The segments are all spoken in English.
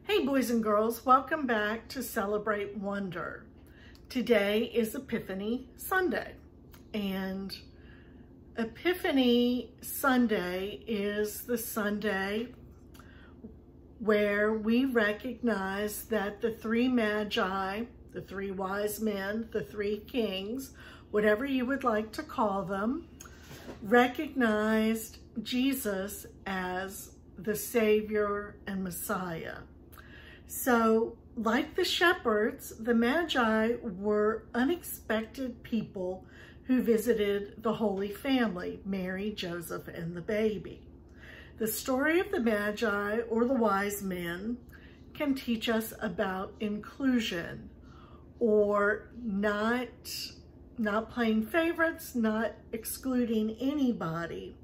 Hey boys and girls, welcome back to Celebrate Wonder. Today is Epiphany Sunday, and Epiphany Sunday is the Sunday where we recognize that the three Magi, the three wise men, the three kings, whatever you would like to call them, recognized Jesus as the Savior and Messiah. So, like the shepherds, the Magi were unexpected people who visited the Holy Family, Mary, Joseph, and the baby. The story of the Magi, or the wise men, can teach us about inclusion, or not playing favorites, not excluding anybody.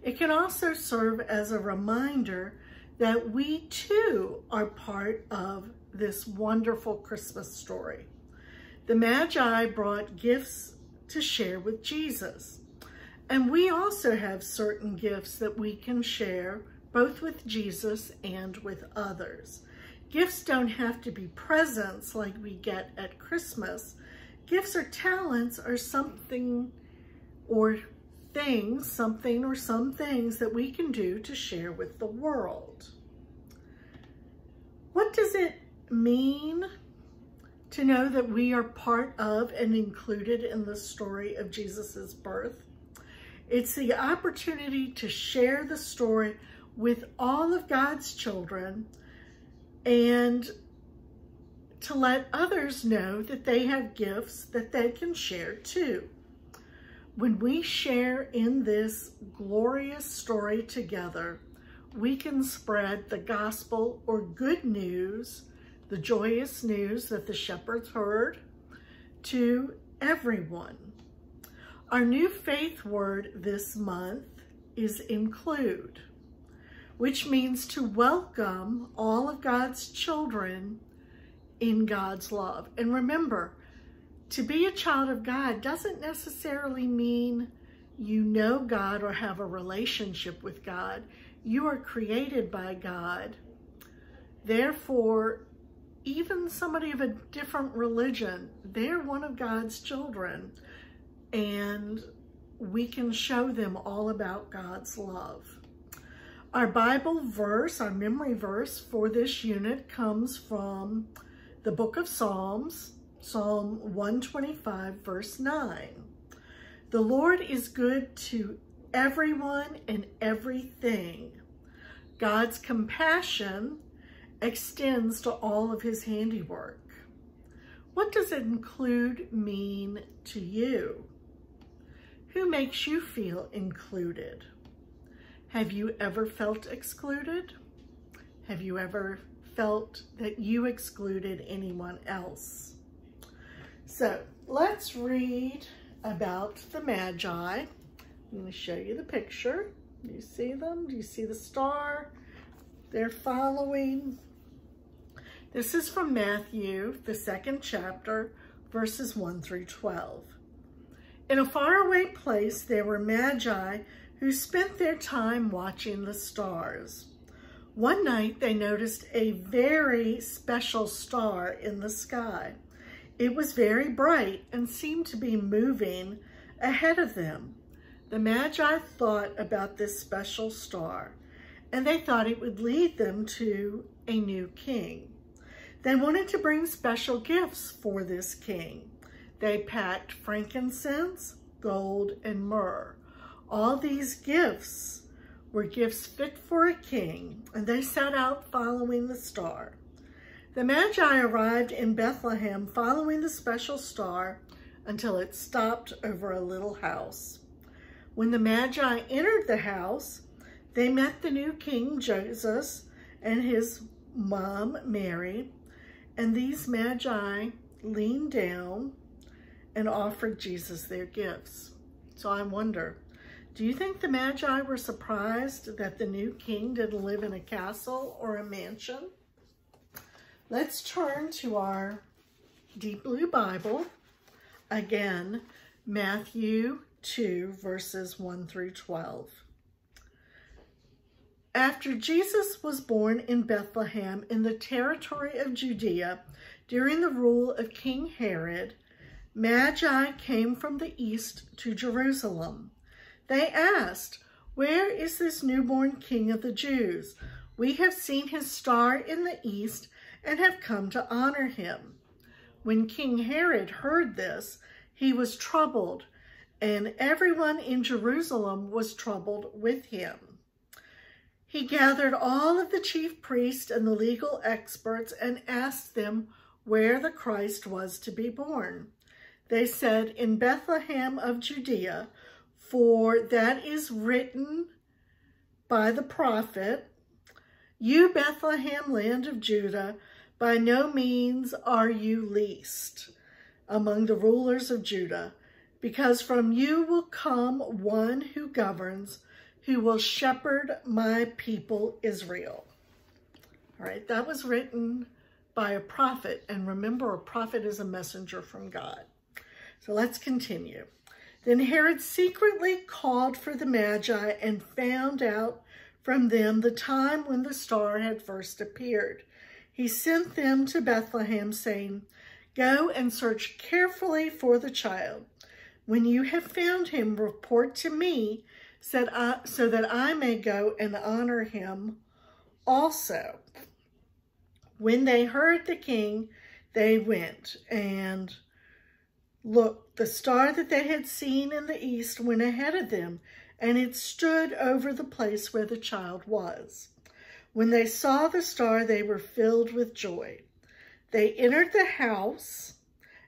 It can also serve as a reminder that we too are part of this wonderful Christmas story. The Magi brought gifts to share with Jesus, and we also have certain gifts that we can share both with Jesus and with others. Gifts don't have to be presents like we get at Christmas. Gifts or talents are something or some things that we can do to share with the world. What does it mean to know that we are part of and included in the story of Jesus's birth? It's the opportunity to share the story with all of God's children and to let others know that they have gifts that they can share too. When we share in this glorious story together, we can spread the gospel or good news, the joyous news that the shepherds heard, to everyone. Our new faith word this month is include, which means to welcome all of God's children in God's love. And remember, to be a child of God doesn't necessarily mean you know God or have a relationship with God. You are created by God. Therefore, even somebody of a different religion, they're one of God's children, and we can show them all about God's love. Our Bible verse, our memory verse for this unit comes from the book of Psalms, Psalm 125, verse 9. The Lord is good to everyone and everything. God's compassion extends to all of his handiwork. What does include mean to you? Who makes you feel included? Have you ever felt excluded? Have you ever felt that you excluded anyone else? So let's read about the Magi. I'm going to show you the picture. Do you see them? Do you see the star? They're following. This is from Matthew, the 2nd chapter, verses 1 through 12. In a faraway place, there were Magi who spent their time watching the stars. One night, they noticed a very special star in the sky. It was very bright and seemed to be moving ahead of them. The Magi thought about this special star, and they thought it would lead them to a new king. They wanted to bring special gifts for this king. They packed frankincense, gold, and myrrh. All these gifts were gifts fit for a king, and they set out following the star. The Magi arrived in Bethlehem following the special star until it stopped over a little house. When the Magi entered the house, they met the new King Jesus and his mom, Mary, and these Magi leaned down and offered Jesus their gifts. So I wonder, do you think the Magi were surprised that the new king didn't live in a castle or a mansion? Let's turn to our Deep Blue Bible. Again, Matthew 2, verses 1 through 12. After Jesus was born in Bethlehem in the territory of Judea during the rule of King Herod, Magi came from the east to Jerusalem. They asked, "Where is this newborn King of the Jews? We have seen his star in the east and have come to honor him." When King Herod heard this, he was troubled, and everyone in Jerusalem was troubled with him. He gathered all of the chief priests and the legal experts and asked them where the Christ was to be born. They said, "In Bethlehem of Judea, for that is written by the prophet, 'You, Bethlehem, land of Judah, by no means are you least among the rulers of Judah, because from you will come one who governs, who will shepherd my people Israel.'" All right, that was written by a prophet. And remember, a prophet is a messenger from God. So let's continue. Then Herod secretly called for the Magi and found out from them the time when the star had first appeared. He sent them to Bethlehem, saying, "Go and search carefully for the child. When you have found him, report to me, so that I may go and honor him also." When they heard the king, they went, and look, the star that they had seen in the east went ahead of them, and it stood over the place where the child was. When they saw the star, they were filled with joy. They entered the house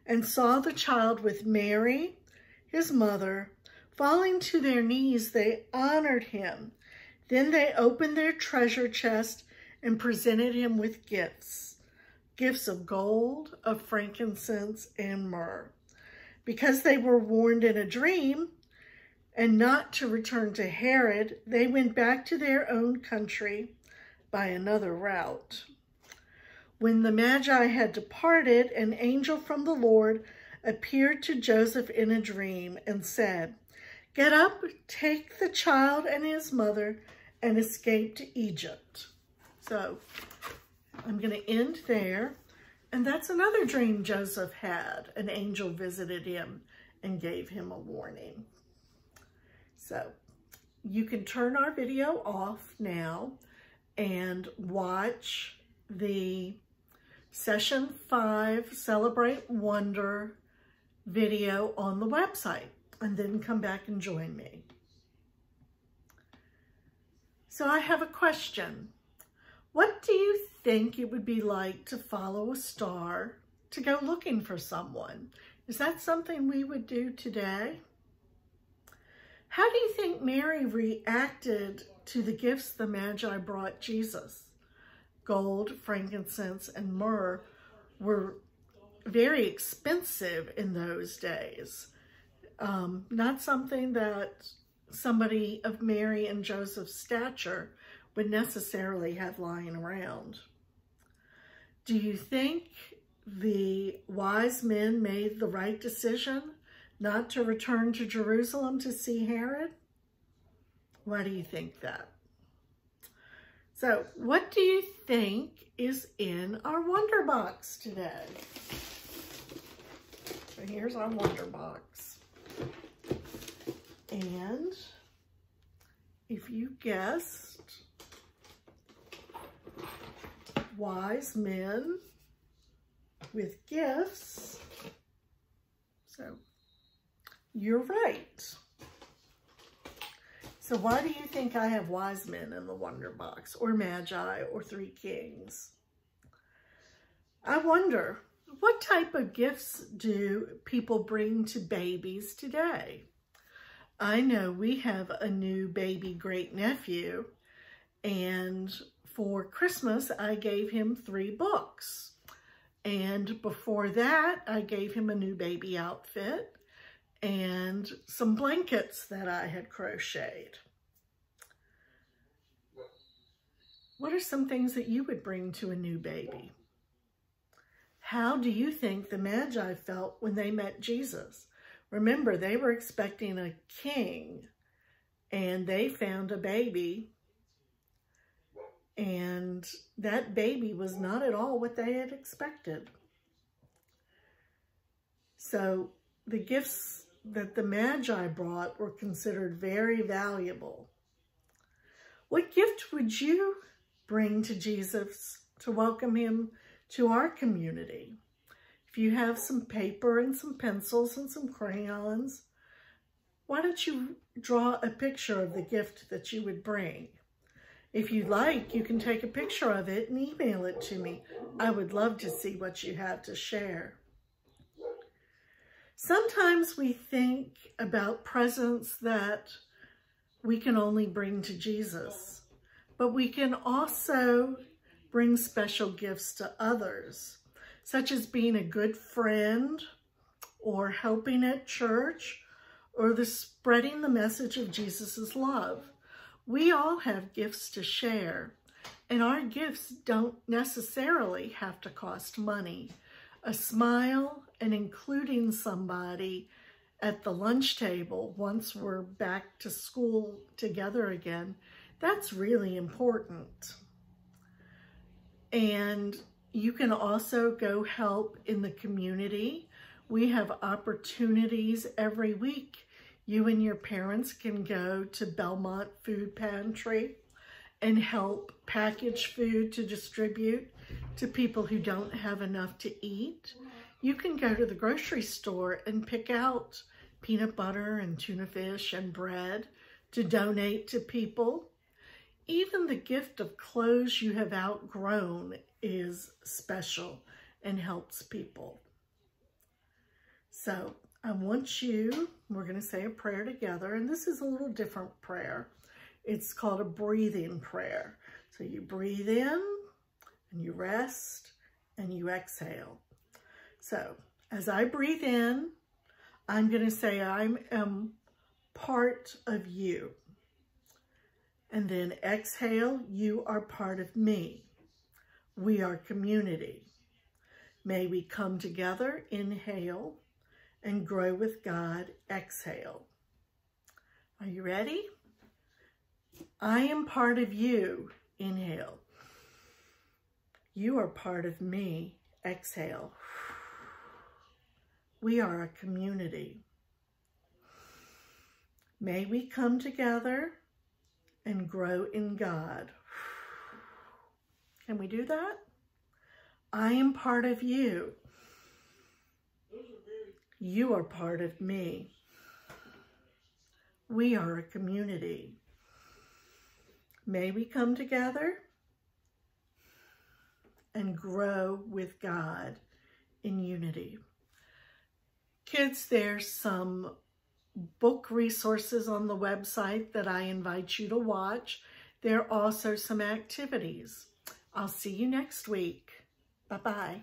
and saw the child with Mary, his mother. Falling to their knees, they honored him. Then they opened their treasure chest and presented him with gifts of gold, of frankincense, and myrrh. Because they were warned in a dream and not to return to Herod, they went back to their own country by another route. When the Magi had departed, an angel from the Lord appeared to Joseph in a dream and said, "Get up, take the child and his mother, and escape to Egypt." So I'm going to end there. And that's another dream Joseph had. An angel visited him and gave him a warning. So you can turn our video off now and watch the Session 5 Celebrate Wonder video on the website, and then come back and join me. So I have a question. What do you think it would be like to follow a star to go looking for someone? Is that something we would do today? How do you think Mary reacted to the gifts the Magi brought Jesus? Gold, frankincense, and myrrh were very expensive in those days. Not something that somebody of Mary and Joseph's stature would necessarily have lying around. Do you think the wise men made the right decision not to return to Jerusalem to see Herod? Why do you think that? So, what do you think is in our Wonder Box today? So here's our Wonder Box. And if you guessed wise men with gifts, so you're right. So why do you think I have wise men in the Wonder Box, or Magi, or three kings? I wonder, what type of gifts do people bring to babies today? I know we have a new baby great-nephew, and for Christmas, I gave him 3 books. And before that, I gave him a new baby outfit and some blankets that I had crocheted. What are some things that you would bring to a new baby? How do you think the Magi felt when they met Jesus? Remember, they were expecting a king, and they found a baby And that baby was not at all what they had expected. So the gifts that the Magi brought were considered very valuable. What gift would you bring to Jesus to welcome him to our community? If you have some paper and some pencils and some crayons, why don't you draw a picture of the gift that you would bring? If you'd like, you can take a picture of it and email it to me. I would love to see what you have to share. Sometimes we think about presents that we can only bring to Jesus, but we can also bring special gifts to others, such as being a good friend or helping at church or spreading the message of Jesus' love. We all have gifts to share, and our gifts don't necessarily have to cost money. A smile and including somebody at the lunch table once we're back to school together again, that's really important. And you can also go help in the community. We have opportunities every week. You and your parents can go to Belmont Food Pantry and help package food to distribute to people who don't have enough to eat. You can go to the grocery store and pick out peanut butter and tuna fish and bread to donate to people. Even the gift of clothes you have outgrown is special and helps people. So I want you, we're going to say a prayer together, and this is a little different prayer. It's called a breathing prayer. So you breathe in and you rest and you exhale. So as I breathe in, I'm going to say I am part of you. And then exhale, you are part of me. We are community. May we come together, inhale, and grow with God, exhale. Are you ready? I am part of you, inhale. You are part of me, exhale. We are a community. May we come together and grow in God. Can we do that? I am part of you. You are part of me. We are a community. May we come together and grow with God in unity. Kids, there's some book resources on the website that I invite you to watch. There are also some activities. I'll see you next week. Bye-bye.